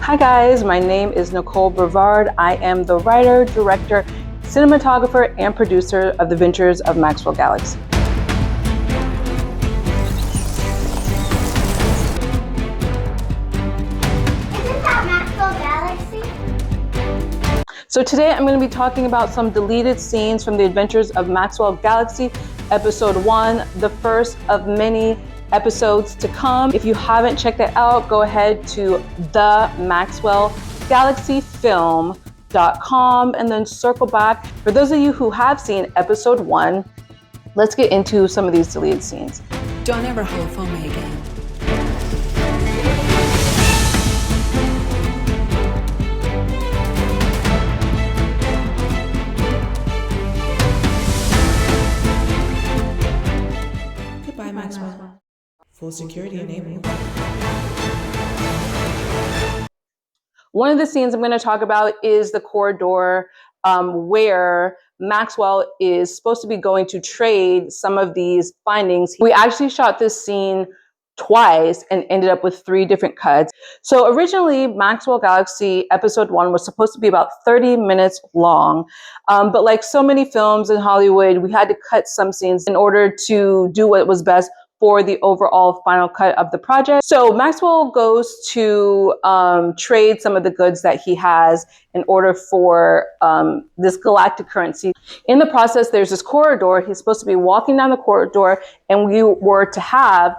Hi guys, my name is Nicole Brevard. I am the writer, director, cinematographer, and producer of The Adventures of Maxwell Galaxy. Isn't that Maxwell Galaxy? So today I'm going to be talking about some deleted scenes from The Adventures of Maxwell Galaxy, episode 1, the first of many episodes to come. If you haven't checked it out, go ahead to the maxwellgalaxyfilm.com and then circle back. For those of you who have seen episode 1, let's get into some of these deleted scenes. Don't ever holophone me again. Goodbye, Maxwell. Full security enabled. One of the scenes I'm going to talk about is the corridor where Maxwell is supposed to be going to trade some of these findings. We actually shot this scene twice and ended up with 3 different cuts. So originally, Maxwell Galaxy episode 1 was supposed to be about 30 minutes long. But like so many films in Hollywood, we had to cut some scenes in order to do what was best for the overall final cut of the project. So Maxwell goes to trade some of the goods that he has in order for this galactic currency. In the process, there's this corridor. He's supposed to be walking down the corridor, and we were to have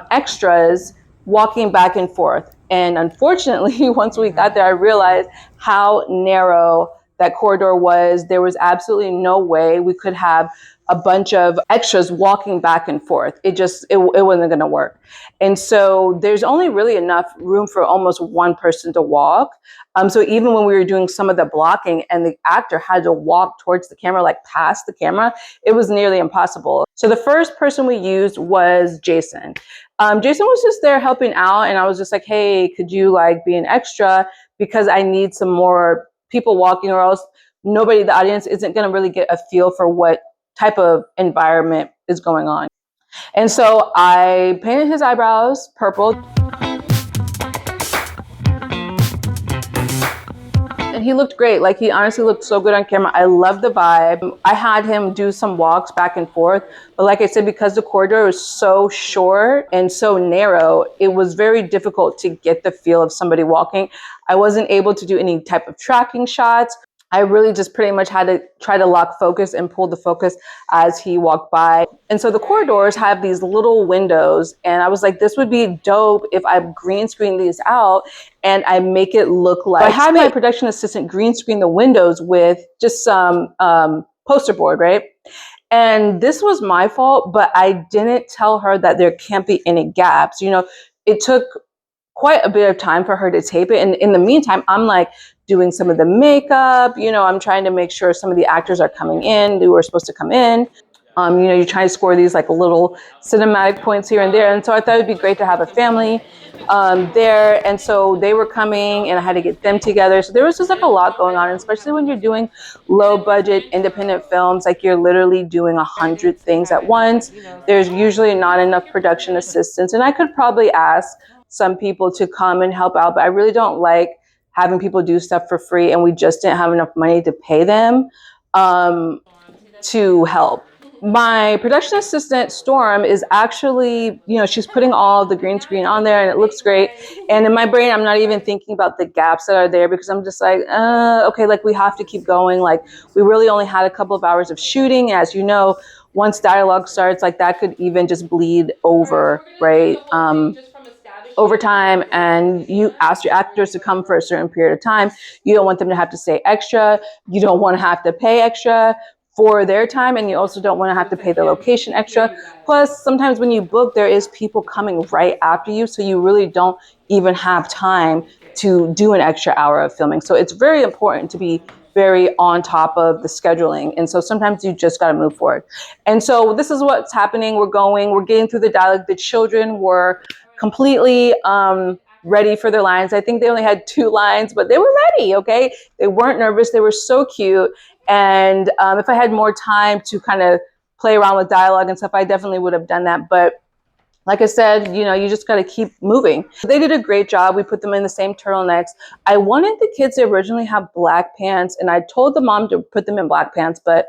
extras walking back and forth. And unfortunately, once we got there, I realized how narrow that corridor was. There was absolutely no way we could have a bunch of extras walking back and forth. It wasn't going to work. And so there's only really enough room for almost one person to walk. So even when we were doing some of the blocking and the actor had to walk towards the camera, like past the camera, it was nearly impossible. So the first person we used was Jason. Jason was just there helping out, and I was just like, hey, could you like be an extra? Because I need some more people walking, or else nobody in the audience isn't going to really get a feel for what type of environment is going on. And so I painted his eyebrows purple. And he looked great. Like, he honestly looked so good on camera. I love the vibe. I had him do some walks back and forth. But like I said, because the corridor was so short and so narrow, it was very difficult to get the feel of somebody walking. I wasn't able to do any type of tracking shots. I really just pretty much had to try to lock focus and pull the focus as he walked by. And so the corridors have these little windows, and I was like, this would be dope if I green screen these out and I make it look like. So I had my production assistant green screen the windows with just some poster board, right? And this was my fault, but I didn't tell her that there can't be any gaps. You know, it took quite a bit of time for her to tape it. And in the meantime, I'm like doing some of the makeup, you know, I'm trying to make sure some of the actors are coming in who are supposed to come in. You know, you're trying to score these like little cinematic points here and there. And so I thought it'd be great to have a family there. And so they were coming and I had to get them together. So there was just like a lot going on, especially when you're doing low budget independent films, like you're literally doing 100 things at once. There's usually not enough production assistance. And I could probably ask some people to come and help out, but I really don't like having people do stuff for free, and we just didn't have enough money to pay them to help. My production assistant, Storm, is actually, you know, she's putting all of the green screen on there and it looks great. And in my brain, I'm not even thinking about the gaps that are there because I'm just like, okay, like we have to keep going. Like we really only had a couple of hours of shooting. As you know, once dialogue starts, like that could even just bleed over, right? Over time, and you ask your actors to come for a certain period of time. You don't want them to have to stay extra. You don't want to have to pay extra for their time, and you also don't want to have to pay the location extra. Plus, sometimes when you book, there is people coming right after you, so you really don't even have time to do an extra hour of filming. So it's very important to be very on top of the scheduling. And so sometimes you just got to move forward. And so this is what's happening. We're getting through the dialogue. The children were completely ready for their lines. I think they only had 2 lines, but they were ready, okay? They weren't nervous. They were so cute. And if I had more time to kind of play around with dialogue and stuff, I definitely would have done that. But like I said, you just got to keep moving. They did a great job. We put them in the same turtlenecks. I wanted the kids to originally have black pants, and I told the mom to put them in black pants, but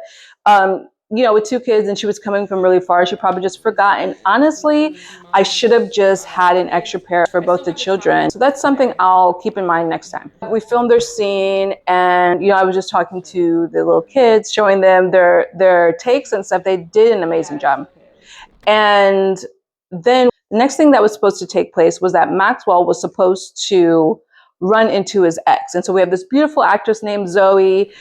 with 2 kids and she was coming from really far, she probably just forgot. And honestly, I should have just had an extra pair for both the children. So that's something I'll keep in mind next time. We filmed their scene, and I was just talking to the little kids, showing them their takes and stuff. They did an amazing job. And then the next thing that was supposed to take place was that Maxwell was supposed to run into his ex. And so we have this beautiful actress named Zoe.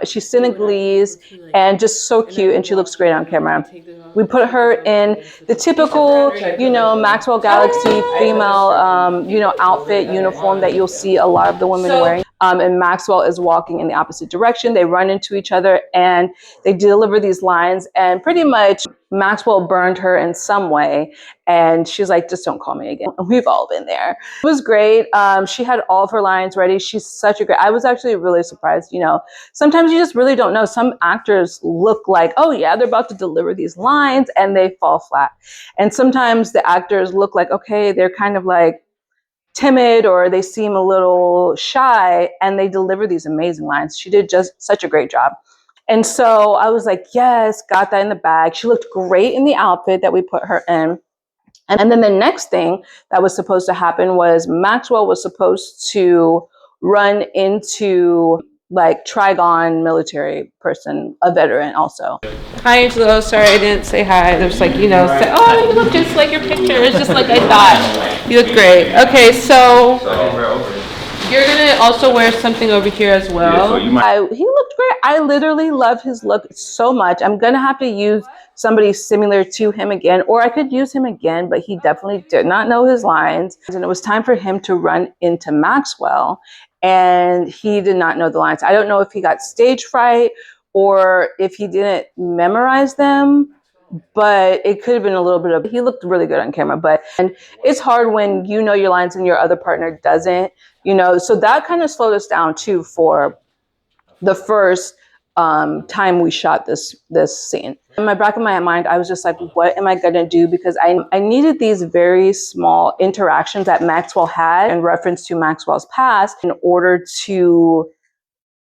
She's Senegalese and just so cute, and she looks great on camera. We put her in the typical, Maxwell Galaxy female, outfit uniform that you'll see a lot of the women wearing. And Maxwell is walking in the opposite direction. They run into each other and they deliver these lines, and pretty much Maxwell burned her in some way. And she's like, just don't call me again. We've all been there. It was great. She had all of her lines ready. She's such a great, I was actually really surprised. Sometimes you just really don't know. Some actors look like, oh yeah, they're about to deliver these lines, and they fall flat. And sometimes the actors look like, okay, they're kind of like timid, or they seem a little shy, and they deliver these amazing lines. She did just such a great job. And so I was like, yes, got that in the bag. She looked great in the outfit that we put her in. And then the next thing that was supposed to happen was Maxwell was supposed to run into like Trigon military person, a veteran also. Hi, Angelo. Sorry I didn't say hi. There's like, say, oh, you look just like your picture. It's just like I thought. You look great. Okay, so you're going to also wear something over here as well. He looked great. I literally love his look so much. I'm going to have to use somebody similar to him again, or I could use him again, but he definitely did not know his lines. And it was time for him to run into Maxwell, and he did not know the lines. I don't know if he got stage fright or if he didn't memorize them, but it could have been a little bit of, he looked really good on camera, and it's hard when you know your lines and your other partner doesn't, so that kind of slowed us down too for the first time we shot this scene. In my back of my mind, I was just like, what am I going to do? Because I needed these very small interactions that Maxwell had in reference to Maxwell's past in order to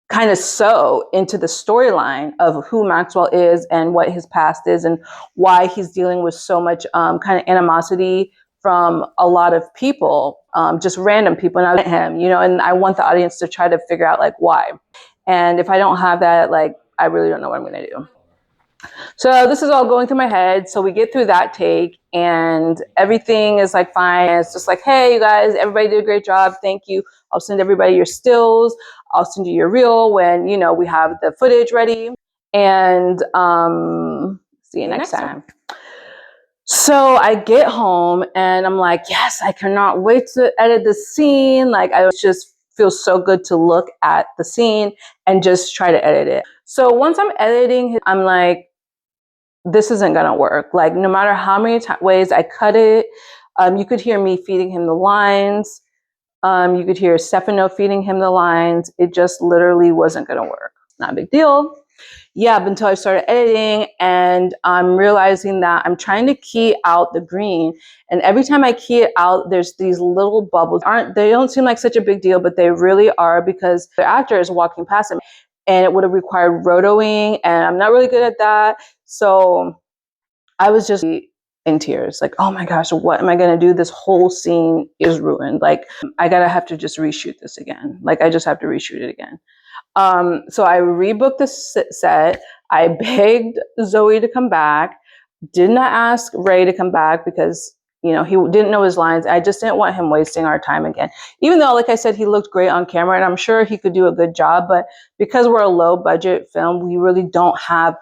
kind of sew into the storyline of who Maxwell is and what his past is and why he's dealing with so much kind of animosity from a lot of people, just random people, not him, and I want the audience to try to figure out like why. And if I don't have that, like, I really don't know what I'm going to do. So this is all going through my head. So we get through that take and everything is like fine. It's just like, hey, you guys, everybody did a great job. Thank you. I'll send everybody your stills. I'll send you your reel when, we have the footage ready. And see you next time. So I get home and I'm like, yes, I cannot wait to edit the scene. Like, I just feel so good to look at the scene and just try to edit it. So once I'm editing, I'm like, this isn't gonna work. Like, no matter how many ways I cut it, you could hear me feeding him the lines. You could hear Stefano feeding him the lines. It just literally wasn't gonna work. Not a big deal. Yeah, but until I started editing and I'm realizing that I'm trying to key out the green. And every time I key it out, there's these little bubbles. They don't seem like such a big deal, but they really are, because the actor is walking past him and it would have required rotoing, and I'm not really good at that. So I was just in tears, like, oh my gosh, what am I gonna do? This whole scene is ruined. Like, I have to just reshoot this again. Like, I just have to reshoot it again. So I rebooked the set. I begged Zoe to come back. Did not ask Ray to come back because, he didn't know his lines. I just didn't want him wasting our time again. Even though, like I said, he looked great on camera and I'm sure he could do a good job. But because we're a low budget film, we really don't have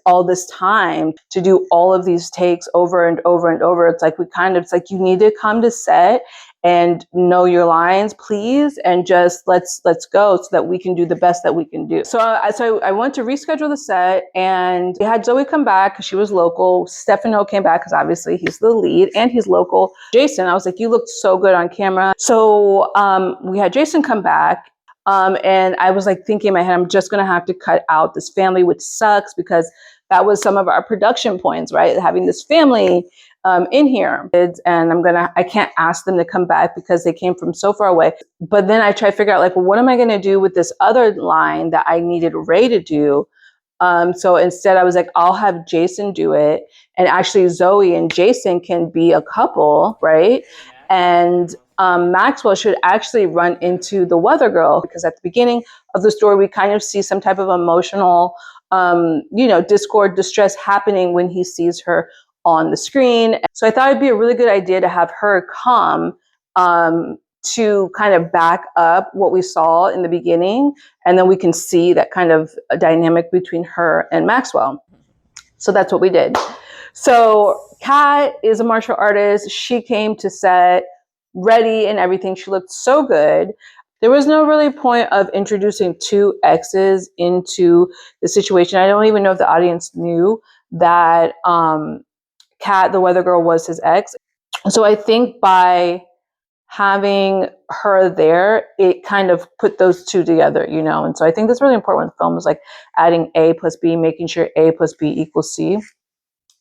all this time to do all of these takes over and over and over. It's like it's like you need to come to set and know your lines, please, and just let's go so that we can do the best that we can do. So I went to reschedule the set, and we had Zoe come back because she was local. Stefano came back because obviously he's the lead and he's local. Jason, I was like, you looked so good on camera. So we had Jason come back. And I was like thinking in my head, I'm just going to have to cut out this family, which sucks because that was some of our production points, right? Having this family in here. And I can't ask them to come back because they came from so far away. But then I try to figure out like, well, what am I going to do with this other line that I needed Ray to do? So instead I was like, I'll have Jason do it. And actually Zoe and Jason can be a couple, right? And Maxwell should actually run into the weather girl, because at the beginning of the story, we kind of see some type of emotional, discord, distress happening when he sees her on the screen. So I thought it'd be a really good idea to have her come to kind of back up what we saw in the beginning. And then we can see that kind of a dynamic between her and Maxwell. So that's what we did. So Kat is a martial artist. She came to set ready and everything. She looked so good. There was no really point of introducing two exes into the situation. I don't even know if the audience knew that Kat, the weather girl, was his ex. So I think by having her there, it kind of put those two together, And so I think that's really important when the film is like adding A plus B, making sure A plus B equals C.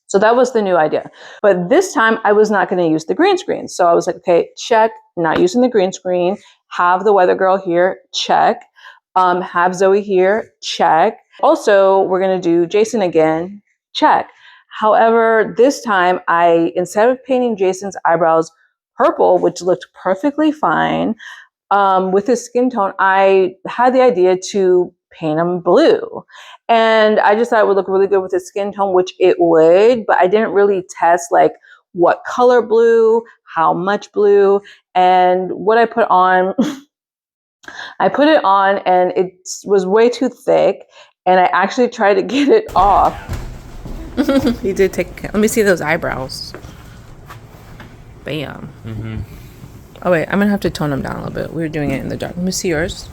So that was the new idea. But this time I was not going to use the green screen. So I was like, okay, check, not using the green screen. Have the weather girl here, check. Have Zoe here, check. Also, we're going to do Jason again, check. However, this time instead of painting Jason's eyebrows purple, which looked perfectly fine, with his skin tone, I had the idea to paint him blue. And I just thought it would look really good with his skin tone, which it would, but I didn't really test like what color blue, how much blue, and what I put on. I put it on and it was way too thick, and I actually tried to get it off. He did take. Let me see those eyebrows. Bam. Mm-hmm. Oh wait, I'm gonna have to tone them down a little bit. We were doing it in the dark. Let me see yours.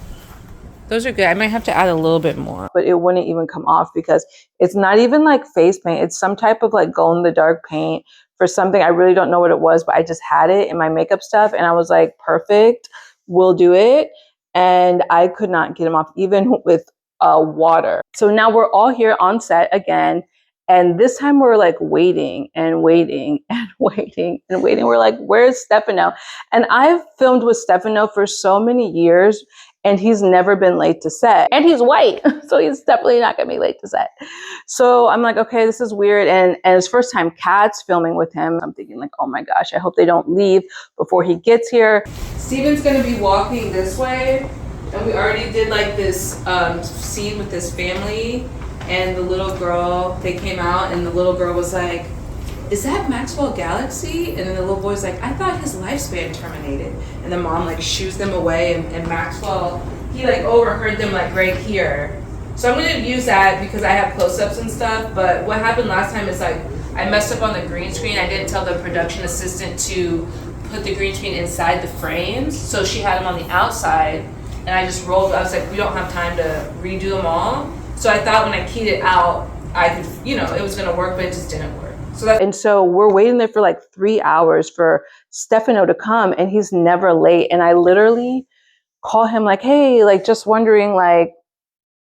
Those are good. I might have to add a little bit more. But it wouldn't even come off because it's not even like face paint. It's some type of like glow in the dark paint for something. I really don't know what it was, but I just had it in my makeup stuff and I was like, perfect, we'll do it. And I could not get them off even with water. So now we're all here on set again. And this time we're like waiting and waiting and waiting and waiting. We're like, where's Stefano? And I've filmed with Stefano for so many years and he's never been late to set. And he's white, so he's definitely not gonna be late to set. So I'm like, okay, this is weird. And it's first time Kat's filming with him. I'm thinking like, oh my gosh, I hope they don't leave before he gets here. Steven's gonna be walking this way. And we already did like this scene with this family. And the little girl, they came out and the little girl was like, is that Maxwell Galaxy? And then the little boy's like, I thought his lifespan terminated. And the mom like shoos them away and Maxwell, he like overheard them like right here. So I'm gonna use that because I have close-ups and stuff. But what happened last time is like, I messed up on the green screen. I didn't tell the production assistant to put the green screen inside the frames. So she had them on the outside and I just rolled, I was like, we don't have time to redo them all. So I thought when I keyed it out, I could, it was gonna work, but it just didn't work. And so we're waiting there for like 3 hours for Stefano to come and he's never late. And I literally call him like, hey, like just wondering like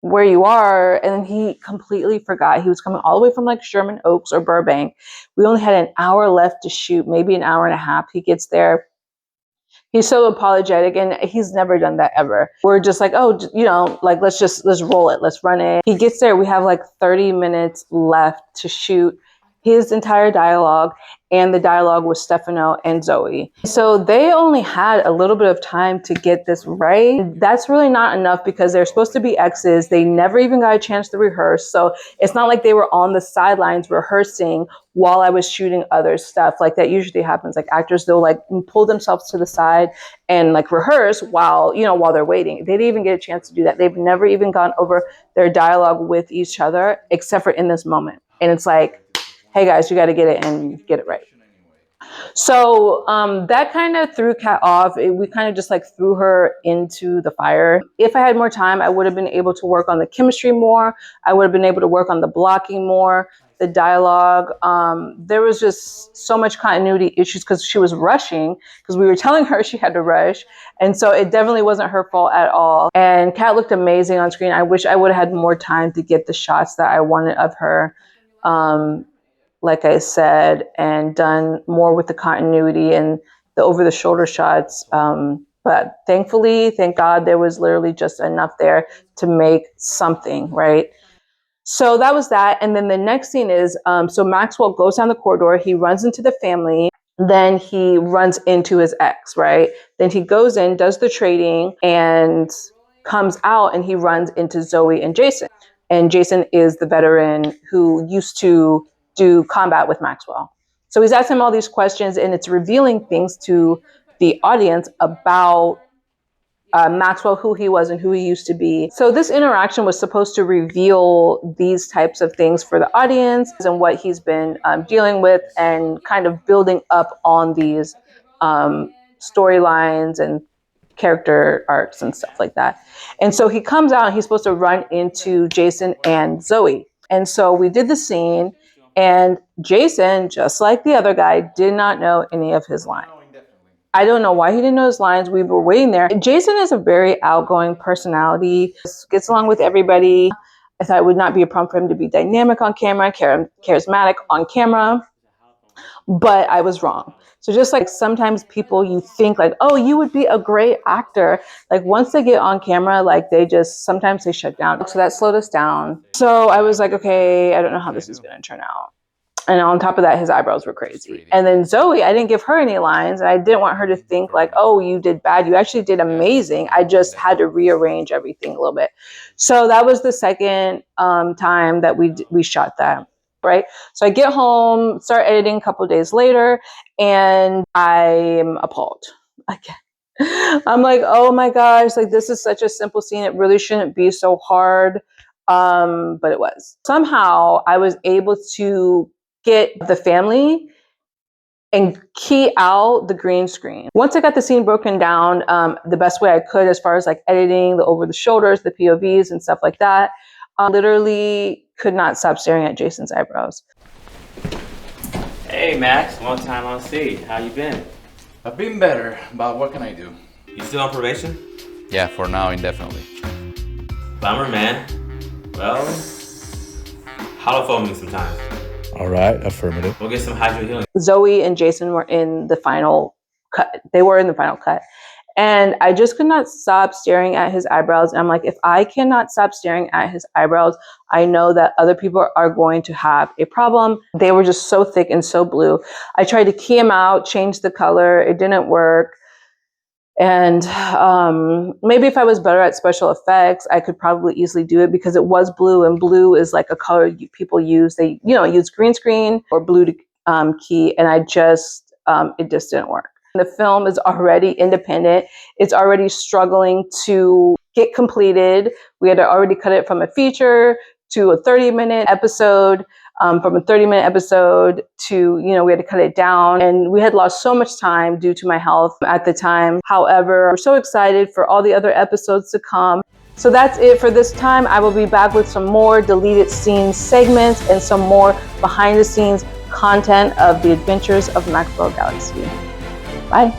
where you are. And he completely forgot. He was coming all the way from like Sherman Oaks or Burbank. We only had an hour left to shoot, maybe an hour and a half. He gets there. He's so apologetic and he's never done that ever. We're just like, oh, like, let's roll it. Let's run it. He gets there. We have like 30 minutes left to shoot his entire dialogue and the dialogue with Stefano and Zoe. So they only had a little bit of time to get this right. That's really not enough because they're supposed to be exes. They never even got a chance to rehearse. So it's not like they were on the sidelines rehearsing while I was shooting other stuff. Like that usually happens. Like actors, they'll like pull themselves to the side and like rehearse while they're waiting. They didn't even get a chance to do that. They've never even gone over their dialogue with each other except for in this moment. And it's like, hey guys, you got to get it and get it right. So that kind of threw Kat off. We kind of just like threw her into the fire. If I had more time, I would have been able to work on the chemistry more. I would have been able to work on the blocking more, the dialogue. There was just so much continuity issues because she was rushing because we were telling her she had to rush. And so it definitely wasn't her fault at all. And Kat looked amazing on screen. I wish I would have had more time to get the shots that I wanted of her. like I said, and done more with the continuity and the over-the-shoulder shots. But thankfully, thank God, there was literally just enough there to make something, right? So that was that. And then the next scene is, so Maxwell goes down the corridor, he runs into the family, then he runs into his ex, right? Then he goes in, does the trading, and comes out, and he runs into Zoe and Jason. And Jason is the veteran who used to do combat with Maxwell. So he's asking him all these questions, and it's revealing things to the audience about Maxwell, who he was and who he used to be. So this interaction was supposed to reveal these types of things for the audience and what he's been dealing with, and kind of building up on these storylines and character arcs and stuff like that. And so he comes out and he's supposed to run into Jason and Zoe. And so we did the scene, and Jason, just like the other guy, did not know any of his lines. I don't know why he didn't know his lines. We were waiting there. Jason is a very outgoing personality, gets along with everybody. I thought it would not be a problem for him to be dynamic on camera, charismatic on camera, but I was wrong. So just like sometimes people, you think like, oh, you would be a great actor. Like once they get on camera, like sometimes they shut down. So that slowed us down. So I was like, okay, I don't know how this is going to turn out. And on top of that, his eyebrows were crazy. And then Zoe, I didn't give her any lines. And I didn't want her to think like, oh, you did bad. You actually did amazing. I just had to rearrange everything a little bit. So that was the second time that we shot that, right? So I get home, start editing a couple of days later, and I'm appalled. I'm like, oh my gosh, like this is such a simple scene. It really shouldn't be so hard. But it was. Somehow I was able to get the family and key out the green screen. Once I got the scene broken down the best way I could, as far as like editing, the over the shoulders, the POVs and stuff like that, literally could not stop staring at Jason's eyebrows. Hey Max, long time no see. How you been? I've been better, but what can I do? You still on probation? Yeah, for now, indefinitely. Bummer, man. Well, holophone me sometimes. All right, affirmative. We'll get some hydro healing. Zoe and Jason were in the final cut. They were in the final cut. And I just could not stop staring at his eyebrows. And I'm like, if I cannot stop staring at his eyebrows, I know that other people are going to have a problem. They were just so thick and so blue. I tried to key him out, change the color. It didn't work. And maybe if I was better at special effects, I could probably easily do it, because it was blue, and blue is like a color people use. They, use green screen or blue to key, and it just didn't work. The film is already independent. It's already struggling to get completed. We had to already cut it from a feature to a 30-minute episode. From a 30-minute episode to, we had to cut it down, and we had lost so much time due to my health at the time. However, we're so excited for all the other episodes to come. So that's it for this time. I will be back with some more deleted scenes segments and some more behind the scenes content of the adventures of Maxwell Galaxy. Bye.